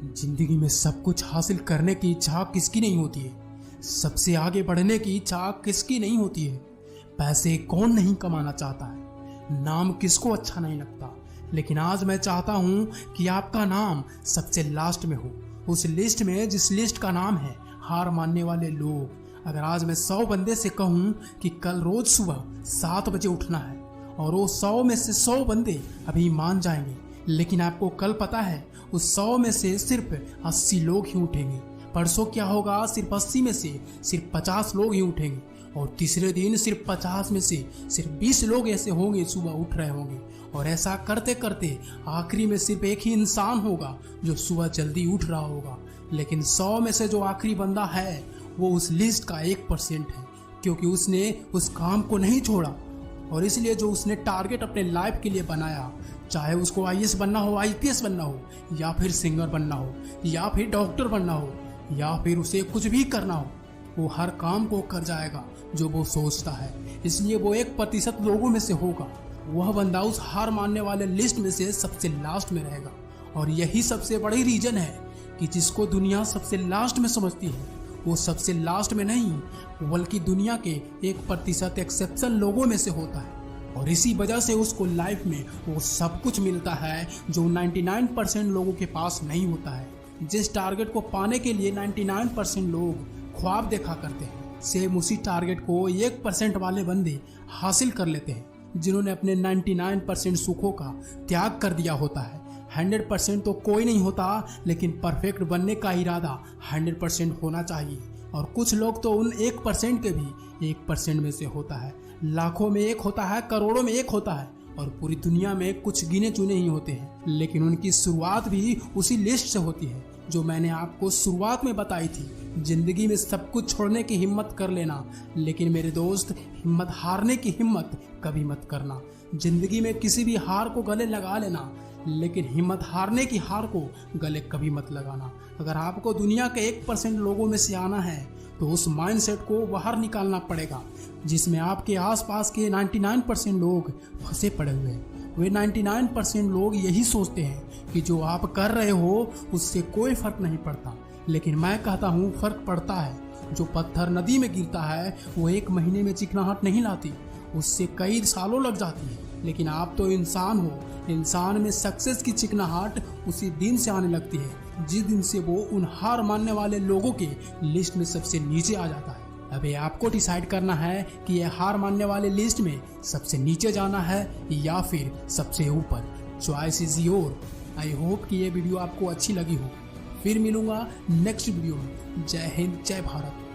जिंदगी में सब कुछ हासिल करने की इच्छा किसकी नहीं होती है। सबसे आगे बढ़ने की इच्छा किसकी नहीं होती है। पैसे कौन नहीं कमाना चाहता है। नाम किसको अच्छा नहीं लगता। लेकिन आज मैं चाहता हूं कि आपका नाम सबसे लास्ट में हो, उस लिस्ट में जिस लिस्ट का नाम है हार मानने वाले लोग। अगर आज मैं 100 बंदे से कहूं कि कल रोज सुबह 7 बजे उठना है और वो 100 में से 100 बंदे अभी मान जाएंगे, लेकिन आपको कल पता है उस 100 में से सिर्फ 80 लोग ही उठेंगे। परसों क्या होगा, सिर्फ 80 में से सिर्फ 50 लोग ही उठेंगे और तीसरे दिन सिर्फ 50 में से सिर्फ 20 लोग ऐसे होंगे सुबह उठ रहे होंगे। और ऐसा करते करते आखिरी में सिर्फ एक ही इंसान होगा जो सुबह जल्दी उठ रहा होगा। लेकिन 100 में से जो आखिरी बंदा है वो उस लिस्ट का 1% है, क्योंकि उसने उस काम को नहीं छोड़ा। और इसलिए जो उसने टारगेट अपने लाइफ के लिए बनाया, चाहे उसको आईएएस बनना हो, आईपीएस बनना हो, या फिर सिंगर बनना हो, या फिर डॉक्टर बनना हो, या फिर उसे कुछ भी करना हो, वो हर काम को कर जाएगा जो वो सोचता है। इसलिए वो 1% लोगों में से होगा। वह बंदा उस हार मानने वाले लिस्ट में से सबसे लास्ट में रहेगा। और यही सबसे बड़ी रीजन है कि जिसको दुनिया सबसे लास्ट में समझती है वो सबसे लास्ट में नहीं, बल्कि दुनिया के 1% एक्सेप्शन लोगों में से होता है। और इसी वजह से उसको लाइफ में वो सब कुछ मिलता है जो 99% लोगों के पास नहीं होता है। जिस टारगेट को पाने के लिए 99% लोग ख्वाब देखा करते हैं, सेम उसी टारगेट को 1% वाले बंदे हासिल कर लेते हैं, जिन्होंने अपने 99% सुखों का त्याग कर दिया होता है। 100% तो कोई नहीं होता, लेकिन परफेक्ट बनने का इरादा 100% होना चाहिए। और कुछ लोग तो उन 1% के भी 1% में से होता है। लाखों में एक होता है, करोड़ों में एक होता है, और पूरी दुनिया में कुछ गिने चुने ही होते हैं। लेकिन उनकी शुरुआत भी उसी लिस्ट से होती है जो मैंने आपको शुरुआत में बताई थी। जिंदगी में सब कुछ छोड़ने की हिम्मत कर लेना, लेकिन मेरे दोस्त हिम्मत हारने की हिम्मत कभी मत करना। जिंदगी में किसी भी हार को गले लगा लेना, लेकिन हिम्मत हारने की हार को गले कभी मत लगाना। अगर आपको दुनिया के 1% लोगों में से आना है तो उस माइंडसेट को बाहर निकालना पड़ेगा जिसमें आपके आसपास के 99% लोग फंसे पड़े हुए हैं। वे 99% लोग यही सोचते हैं कि जो आप कर रहे हो उससे कोई फर्क नहीं पड़ता, लेकिन मैं कहता हूँ फर्क पड़ता है। जो पत्थर नदी में गिरता है वो 1 महीने में चिकनाहट नहीं लाती, उससे कई सालों लग जाती है। लेकिन आप तो इंसान हो, इंसान में सक्सेस की चिकनाहट उसी दिन से आने लगती है जिस दिन से वो उन हार मानने वाले लोगों के लिस्ट में सबसे नीचे आ जाता है। अबे आपको डिसाइड करना है कि यह हार मानने वाले लिस्ट में सबसे नीचे जाना है या फिर सबसे ऊपर। Choice is your. I hope कि ये वीडियो आपको अच्छी लगी हो। फिर मिलूंगा नेक्स्ट वीडियो में। जय हिंद, जय भारत।